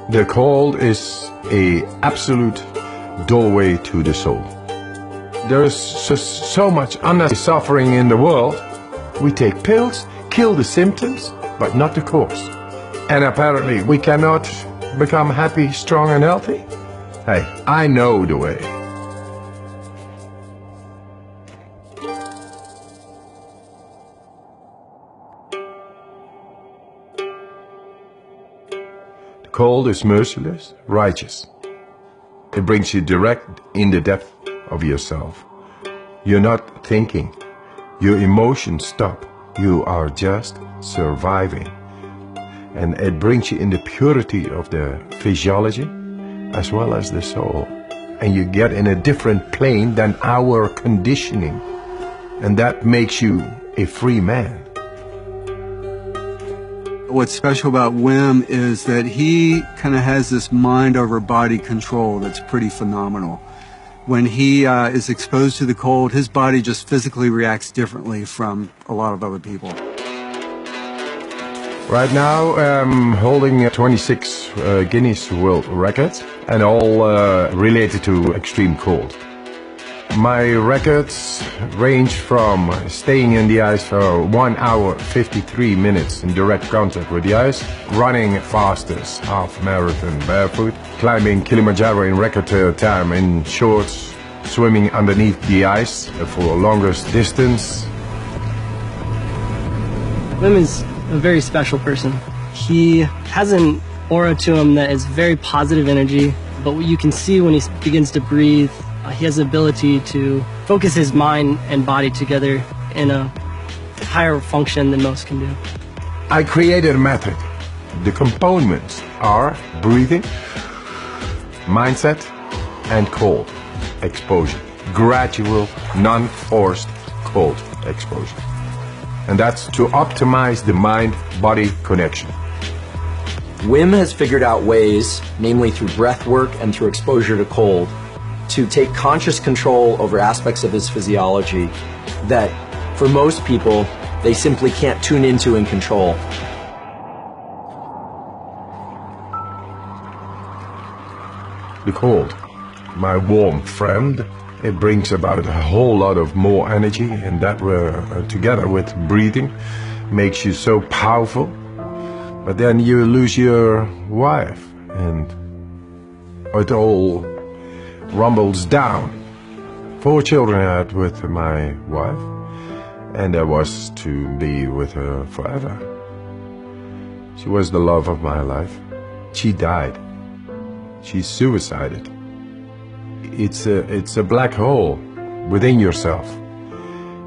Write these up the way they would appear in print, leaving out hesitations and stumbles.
The cold is an absolute doorway to the soul. There is just so much unnecessary suffering in the world. We take pills, kill the symptoms, but not the cause. And apparently we cannot become happy, strong and healthy. Hey, I know the way. The cold is merciless, righteous. It brings you direct in the depth of yourself. You're not thinking. Your emotions stop. You are just surviving. And it brings you in the purity of the physiology as well as the soul. And you get in a different plane than our conditioning. And that makes you a free man. What's special about Wim is that he kind of has this mind over body control that's pretty phenomenal. When he is exposed to the cold, his body just physically reacts differently from a lot of other people. Right now I'm holding 26 Guinness World Records and all related to extreme cold. My records range from staying in the ice for 1 hour 53 minutes in direct contact with the ice, running fastest half marathon barefoot, climbing Kilimanjaro in record time in shorts, swimming underneath the ice for longest distance. Wim is a very special person. He has an aura to him that is very positive energy, but what you can see when he begins to breathe, he has the ability to focus his mind and body together in a higher function than most can do. I created a method. The components are breathing, mindset, and cold exposure. Gradual, non-forced cold exposure. And that's to optimize the mind-body connection. Wim has figured out ways, namely through breath work and through exposure to cold, to take conscious control over aspects of his physiology that, for most people, they simply can't tune into and control. The cold, my warm friend, it brings about a whole lot of more energy, and that together with breathing makes you so powerful. But then you lose your wife and it all rumbles down. 4 children I had with my wife, and I was to be with her forever. She was the love of my life. She died. She suicided. It's a black hole within yourself.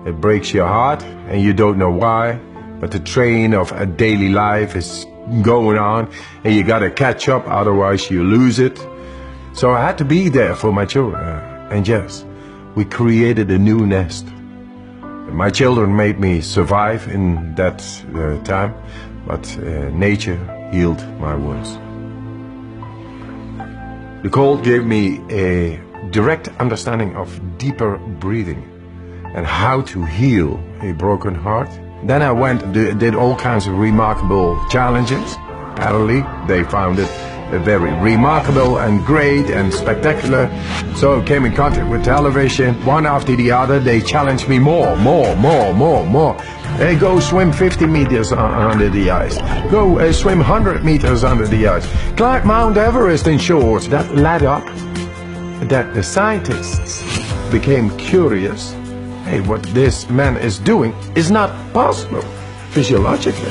It breaks your heart and you don't know why, but the train of a daily life is going on and you gotta catch up, otherwise you lose it. So I had to be there for my children. And yes, we created a new nest. My children made me survive in that time, but nature healed my wounds. The cold gave me a direct understanding of deeper breathing and how to heal a broken heart. Then I went and did all kinds of remarkable challenges. Apparently, they found it very remarkable and great and spectacular. So I came in contact with television. One after the other, they challenged me more. Hey, go swim 50 meters under the ice. Go swim 100 meters under the ice. Climb Mount Everest in shorts. That led up that the scientists became curious. Hey, what this man is doing is not possible physiologically.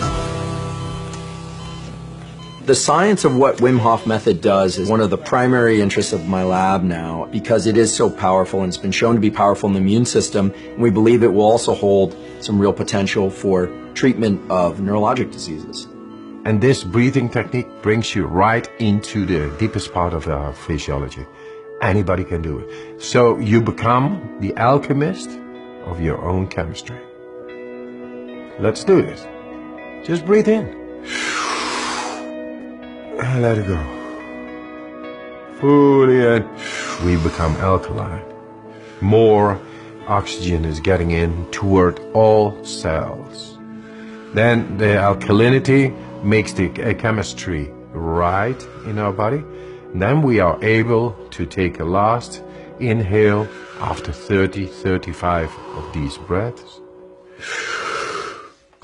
The science of what Wim Hof method does is one of the primary interests of my lab now, because it is so powerful and it's been shown to be powerful in the immune system, and we believe it will also hold some real potential for treatment of neurologic diseases. And this breathing technique brings you right into the deepest part of our physiology. Anybody can do it. So you become the alchemist of your own chemistry. Let's do this. Just breathe in. And let it go. Fully in. We become alkaline. More oxygen is getting in toward all cells. Then the alkalinity makes the chemistry right in our body. And then we are able to take a last inhale after 35 of these breaths.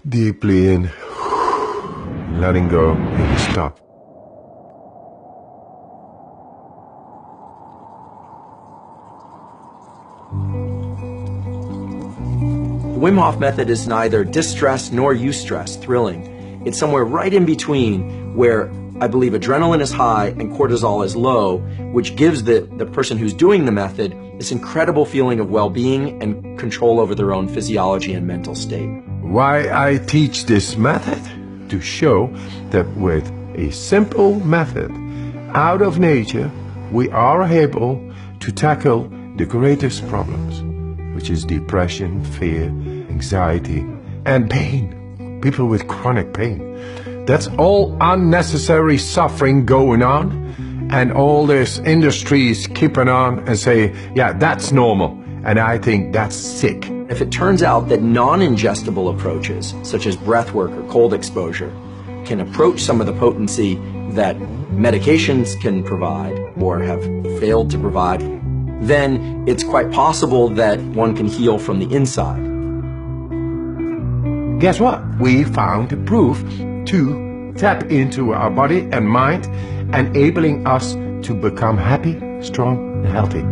Deeply in, letting go, and stop. The Wim Hof method is neither distress nor eustress, thrilling. It's somewhere right in between where I believe adrenaline is high and cortisol is low, which gives the person who's doing the method this incredible feeling of well-being and control over their own physiology and mental state. Why I teach this method? To show that with a simple method out of nature, we are able to tackle the greatest problems, which is depression, fear, anxiety, and pain. People with chronic pain. That's all unnecessary suffering going on, and all this industries keeping on and say, yeah, that's normal, and I think that's sick. If it turns out that non-ingestible approaches, such as breath work or cold exposure, can approach some of the potency that medications can provide or have failed to provide, then it's quite possible that one can heal from the inside. Guess what? We found the proof to tap into our body and mind, enabling us to become happy, strong, and healthy.